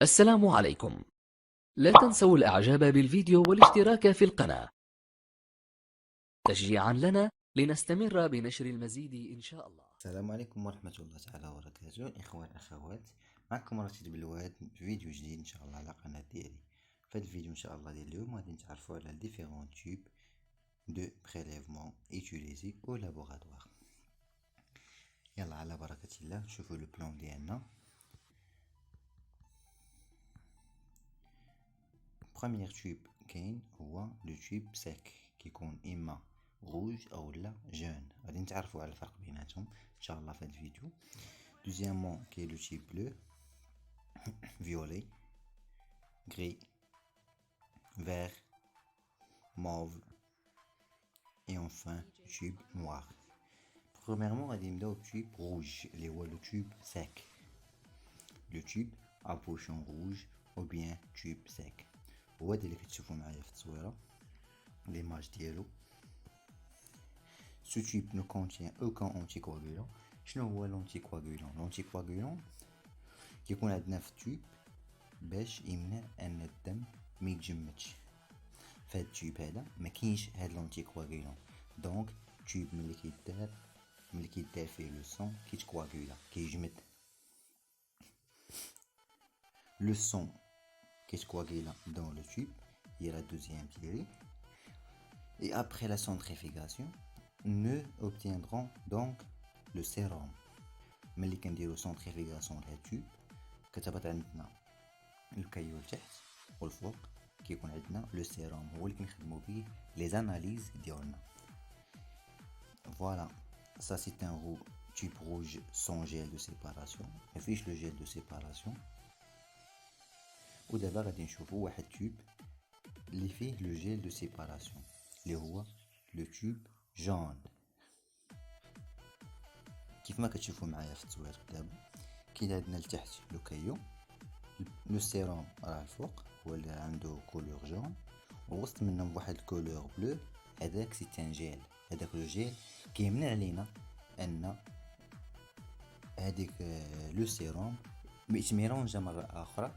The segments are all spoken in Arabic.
السلام عليكم. لا تنسوا الإعجاب بالفيديو والاشتراك في القناة تشجيعا لنا لنستمر بنشر المزيد إن شاء الله. السلام عليكم ورحمة الله تعالى وبركاته. إخوان أخوات، معكم رشيد بالواد فيديو جديد إن شاء الله على قناة ديالي. في الفيديو إن شاء الله ديال اليوم غادي نتعرفوا على ديفيرون تيب دو بريليفمون ايتيليزي او لابوغاتوار. يلا على بركة الله نشوفوا لو بلان ديالنا. بروميير تيب كاين هو لو تيب سيك، كيكون إما روج أو لا جون. غادي نتعرفوا على الفرق بيناتهم إن شاء الله في هذا الفيديو. دوزيامون كاين لو تيب بلو، violet, gris, vert, mauve et enfin tube noir. Premièrement, on va au tube rouge, le tube sec. Le tube à pochon rouge ou bien tube sec. وهذا اللي كتشوفوا معايا في التصويره l'image ديالو. Ce tube ne contient aucun anticoagulant. شنو هو l'anticoagulant؟ l'anticoagulant كيكون عندنا في التوب باش يمنع ان الدم ما يتجمدش. فهاد التوب هذا ما كاينش هاد لونتي كواغيلون، دونك التوب ملي كيدار فيه لو سون كيتكواغيلا كيجمد. لو سون كيتكواغيلا دون لو توب، هي لا دوزيام تيري. Et après la centrifugation, nous obtiendrons donc le sérum. ملي كنديرو centrifugation لهاد التوب كتهبط عندنا الكيو لتحت والفوق، كيكون عندنا لو سيروم هو اللي كنخدمو بيه لي زاناليز ديالنا. فوالا ça c'est un tube rouge sans gel de séparation، مفيش لو جيل دو سيباراسيون. ودابا غادي نشوفو واحد تيوب اللي فيه لو جيل دو سيباراسيون اللي هو لو تيوب جون. كيف ما كتشوفو معايا في التصوير دابا كاين عندنا لتحت لو كايو، لو سيروم راه الفوق هو اللي عنده كولور جون، ووسط منهم واحد الكولور بلو، هذاك سي ان جيل. هذاك لو جيل كيمنع علينا ان هذيك لو سيروم يتميرونجا مره اخرى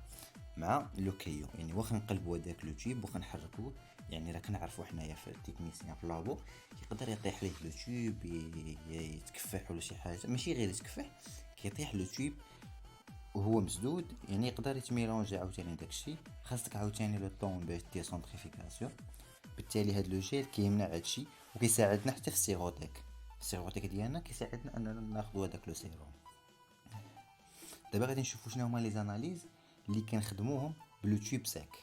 مع لو كيو. يعني واخا نقلبوا هذاك لو تيوب واخا نحركوه، يعني راه كنعرفوا حنايا في التكنيسيان في لابو يقدر يطيح ليه لو تيوب يتكفح ولا شي حاجه، ماشي غير يتكفح، كيطيح لو تيوب وهو مسدود، يعني يقدر يتميلونجي عاوتاني داكشي. خاصك عاوتاني لو طون باش دير سونتريفيكاسيون. بالتالي هاد لو جيل كيمنع هادشي وكيساعدنا حتى في السيغوتيك ديالنا، كيساعدنا اننا ناخدو هداك لو سيروم. دابا غادي نشوفو شنو هما لي زاناليز اللي كنخدموهم بلو تيوب ساك.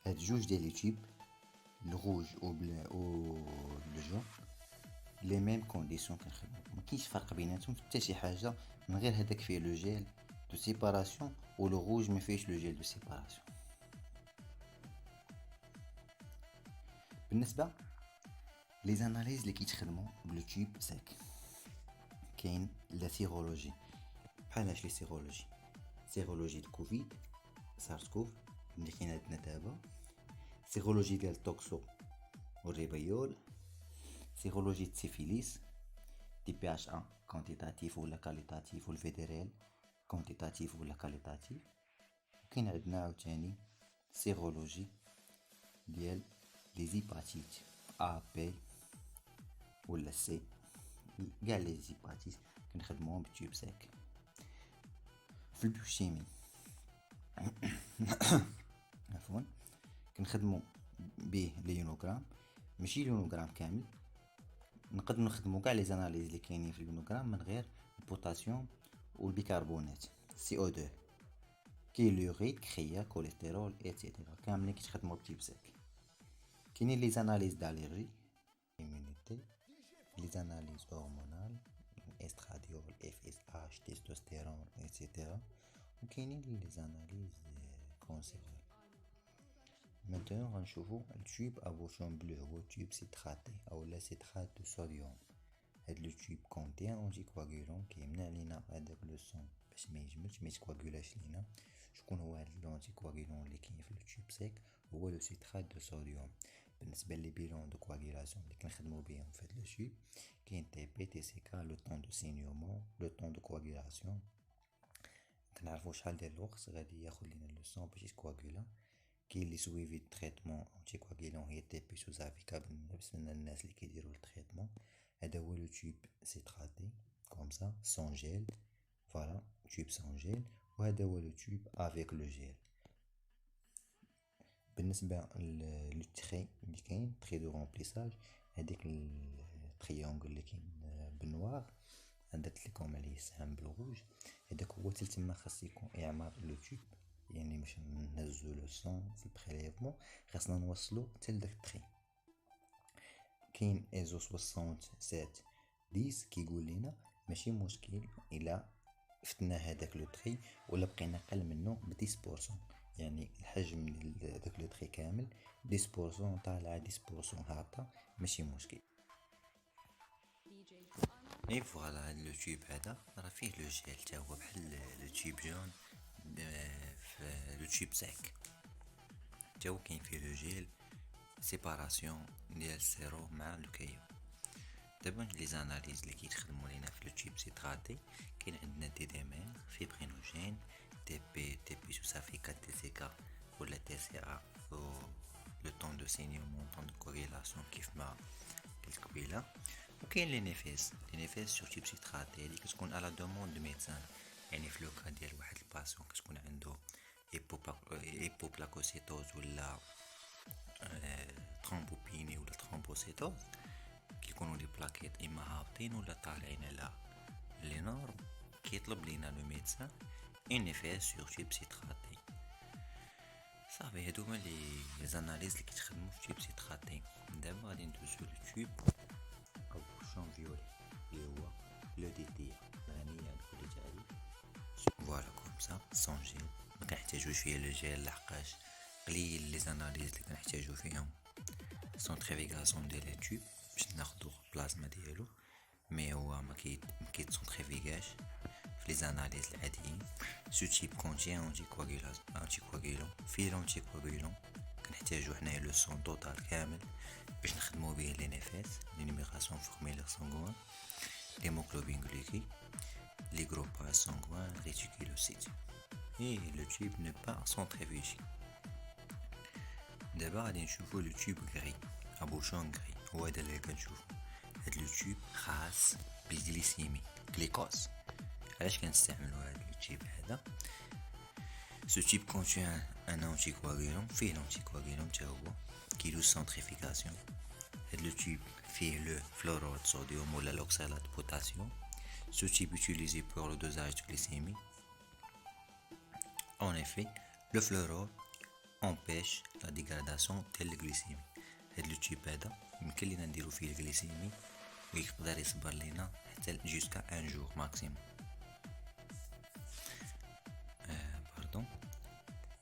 هاد جوج ديال لي تيوب الروج و لو جون لي ميم كونديسيون كنخدمو، ما كاينش فرق بيناتهم حتى شي حاجه، من غير هذاك فيه لو جيل دو سيباراسيون و لو روج ما فيهش لو جيل دو سيباراسيون. بالنسبه لي زاناليز اللي كيتخدموا بلو تيوب ساك، كاين لا سيرولوجي. بحال اش لي سيرولوجي؟ سيرولوجي دو كوفيد سارس كوف اللي كاين عندنا دابا، سيرولوجي ديال التوكسو والريبيول، سيرولوجي د سيفيليس دي بي اش ان كونتيتاتيف ولا كاليتاتيف، والفيدريل كونتيتاتيف ولا كاليتاتيف. وكاين عندنا عاوتاني سيرولوجي ديال لي زيباتيت ا بي ولا سي، كاع لي زيباتيت كنخدموهم بالتيوب ساك. في البيوشيمي عفوا كنخدمو بيه ليونوغرام، ماشي ليونوغرام كامل، نقدر نخدمو كاع لي زاناليز اللي كاينين في اليونوغرام من غير البوتاسيوم والبيكربونات CO2. كاين لوريك خيا كوليسترول ايتترا كاملين كيتخدمو بتيب ساك. كاينين لي زاناليز داليرجي immunité، لي زاناليز هرمونال استراديول FSH تستوستيرون ايتترا، وكاينين لي زاناليز كونسيرفي. maintenant غنشوفو التيوب ابوشون بلو هو تيوب سيتراتي او لا سيترات دو صوديوم. هاد لو تيوب كونتين اونتي كواغولون كيمنع لينا هداك لو سون باش ما يجمدش ما يتكواغولاش لينا. شكون هو هاد لونتي كواغولون اللي كاين في التيوب سيك؟ هو لو سيترات دو صوديوم. بالنسبه لي بيلون دو كواغولاسيون اللي كنخدمو بيهم في هاد لو تيوب كاين تي بي تي سي كا، لو طون دو سينيومون، لو طون دو كواغولاسيون. كنعرفو شحال ديال الوقت غادي ياخد لينا لو سون باش يتكواغولا. كاين لي سويفي تريتمون انتي كواغيلون هي تي بي سوزافيكا بالنسبه للناس اللي كيديروا التريتمون. هذا هو لو تيوب سيتراتي كوم سا سون جيل، فوالا تيوب سون جيل. وهذا هو لو تيوب افيك لو جيل. بالنسبه للتري اللي كاين تري دو رومبليساج، هذيك التريونغل اللي كاين بالنوار عندك تليكم عليه السهم بالغوج، هذاك هو تما خاص يكون اعمار لو تيوب. يعني باش نهزو لو سون في البريليفمون خاصنا نوصلو حتى لداك التري. كاين ايزو 67 10 كيقول لنا ماشي مشكل الا فتنا هذاك لو تري ولا بقينا اقل منه ب 10%، يعني الحجم ديال داك لو تري كامل 10% طالعه 10% هابطه ماشي مشكل. اي فوالا هاد لو تيوب هذا راه فيه لو جيل تا هو بحال لو تيوب جون، في لو تيوب ساك تا هو كاين فيه لو جيل سيباراسيون ديال السيرو مع لو كايو. دابا لي زاناليز اللي كيتخدموا لينا في لو تيوب سيتراتي، كاين عندنا دي ديمير فيبرينوجين تي بي سوسافيكا تي سي كا ولا تي سي ا لو طون دو سينيومون طون دو كوريلاسيون كيف ما قلت قبيله. وكاين لي نيفيس سور تيب سيتراتي اللي كتكون على دوموند دو ميدسان، يعني في لوكا ديال واحد الباسيون كتكون عنده ايبوبلاكوسيتوز ولا ترومبوبيني ولا ترومبوسيتوز، كيكونوا لي بلاكيت اما هابطين ولا طالعين على لي نورم، كيطلب لينا لو ميدسان اون نيفيس سور تيب سيتراتي. صافي هادوما لي زاناليز اللي كيتخدموا في تيب سيتراتي. دابا غادي ندوزو للتيوب او بوشون فيولي اللي هو لو دي تي غنية عن كل تعريف. فوالا كوم سا سون جيل، ما كنحتاجوش فيه لو جيل لحقاش قليل لي زاناليز اللي كنحتاجو فيهم سونتريفيغاسيون ديال التيوب باش ناخدو البلازما ديالو، مي هو ما كيتسونتريفيغاش في لي زاناليز العاديين. سو تيب كونتين انتي كواغيلون في لونتي كواغيلون كنحتاجو حنايا لو سون توتال كامل باش نخدمو بيه لي نيفيس لي نيميغاسيون فورميلير سانغوان، l'hémoglobine glyquée, les gros poids sanguins, réticulocytes. Et le tube n'est pas centrifugé. D'abord, on va le tube gris, à bouchon gris. On va le tube خاص بالglycémie, glucose. علاش كنستعملوا هذا التيب هذا؟ Ce type contient un anticoagulant, فيه l'anticoagulant تا هو كيدوز centrifugation. Le tube fait le fluorure de sodium ou l'oxalate de potassium. Ce type est utilisé pour le dosage de glycémie. En effet, le fluorure empêche la dégradation de la glycémie. Le tube هذا يمكن لينا نديرو فيه الجليسيمي ويقدر يصبر لينا حتى jusqu'à un jour maximum.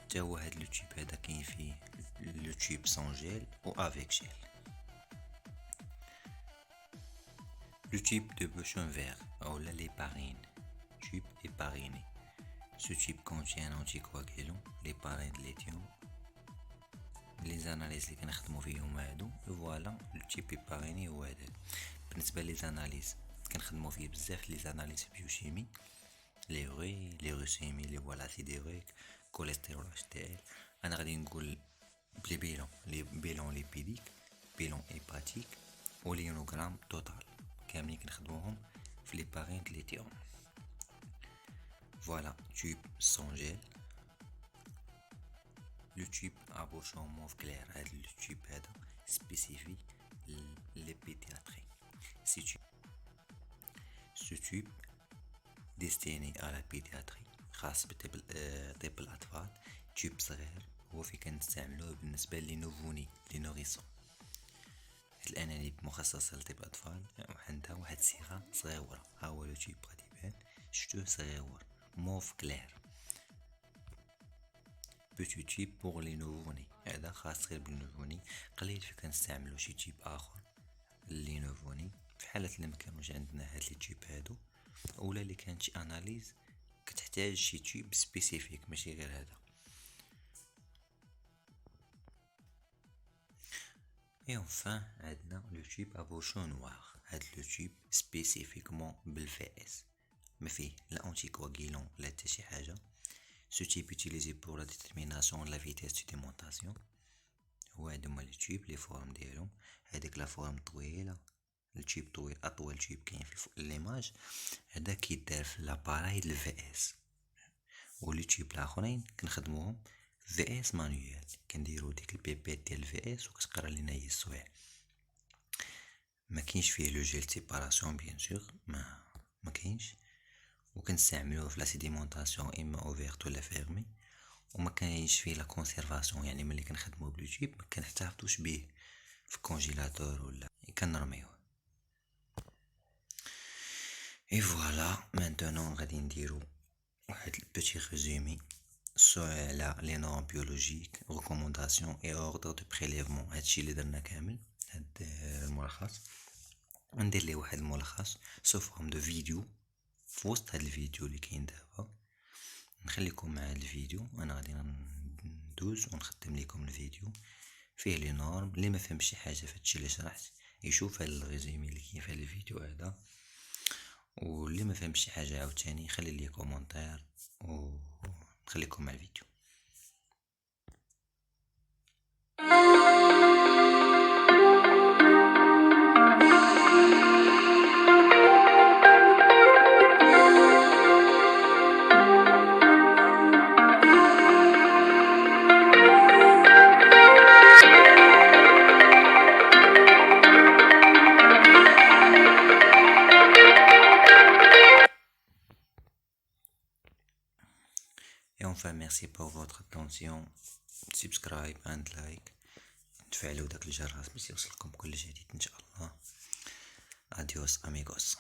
تا هو هاد لو تيب هذا كاين فيه لو تيب سون جيل و افيك جيل. Le type de bouchon vert ou l'héparine, type hépariné. Ce type contient un anticoagulant, l'héparine de lithium. Les analyses اللي كنخدمو فيهم هادو فوالا لو تيب هيباريني هو هذاك. بالنسبه لي زاناليز كنخدمو فيه بزاف لي زاناليز بيوشيمي، لي غي لي روسيمي لي هو لاسيد يوريك كوليسترول HDL. انا غادي نقول بلي بيلون ليبيديك بيلون هيباتيك وليونوغرام توتال كاملين كنخدموهم في لي بارين د ليثيوم. فوالا تيوب سون جيل، لو تيوب ا بوشون موف كلير. هاد لو تيوب هذا سبيسيفيك لي بيدياتري. سو تيوب ديستيني على البيدياتري خاص بطب الاطفال. تيوب صغير هو في كنستعملوه بالنسبه لي نوفوني لي نوريسون. الاناليب مخصصه لطب الاطفال وعندها واحد الصيغه صغيره. ها هو لو تيوب غادي يبان شفتوه صغير موف كلير. بوتي تيب بوغ لي نوفوني، هذا خاص غير بالنوفوني. قليل في كنستعملو شي تيب اخر لي نوفوني في حاله اللي مكانوش عندنا هاد لي تيب هادو، اولا اللي كانت شي اناليز كتحتاج شي تيب سبيسيفيك ماشي غير هذا. Et enfin, عندنا لو تيب ا بوشون نوار. هاد لو تيب سبيسيفيكمون بالفاس ما فيه لا انتي كواغيلون لا حتى شي حاجه. سو تيب utilisé pour la détermination de la vitesse de démontation. هو هادوما لي تيوب لي فورم ديالهم. هاديك لا فورم طويله، التيوب طويل، اطول تيوب كاين في ليماج هذا كيدار في لاباراي ديال في اس. ولي تيوب الاخرين كنخدموهم في اس مانيوال، كنديرو ديك البيبيت ديال الفي اس وكتقرا لينا هي السوايع. ما كاينش فيه لو جيل سيباراسيون بيان سور، ما كاينش، وكنستعملوه في لا سيديمونطاسيون اما اوفيرت ولا فيرمي. وما كاينش فيه لا كونسيرفاسيون، يعني ملي كنخدمو بلو تيب ما كنحتفظوش بيه في كونجيلاتور ولا كنرميوه. اي فوالا مانتونون غادي نديرو واحد البيتي ريزومي على لي نورم بيولوجيك، ريكومونداسيون اي اوردر دو بريليفمون. هادشي اللي درنا كامل، هاد الملخص. ندير ليه واحد الملخص سو فورم دو فيديو في وسط هاد الفيديو اللي كاين دابا. نخليكم مع هاد الفيديو، انا غادي ندوز ونخدم لكم الفيديو فيه لي نورم. اللي ما فهمش شي حاجه في هادشي اللي شرحت يشوف هاد الريزومي اللي كاين في هاد الفيديو هذا، واللي ما فهمش شي حاجه عاوتاني يخلي لي كومونتير، ونخليكم مع الفيديو. Et enfin merci pour votre attention. سبسكرايب اند لايك، تفعلوا داك الجرس باش يوصلكم كل جديد ان شاء الله. اديوس اميغوس.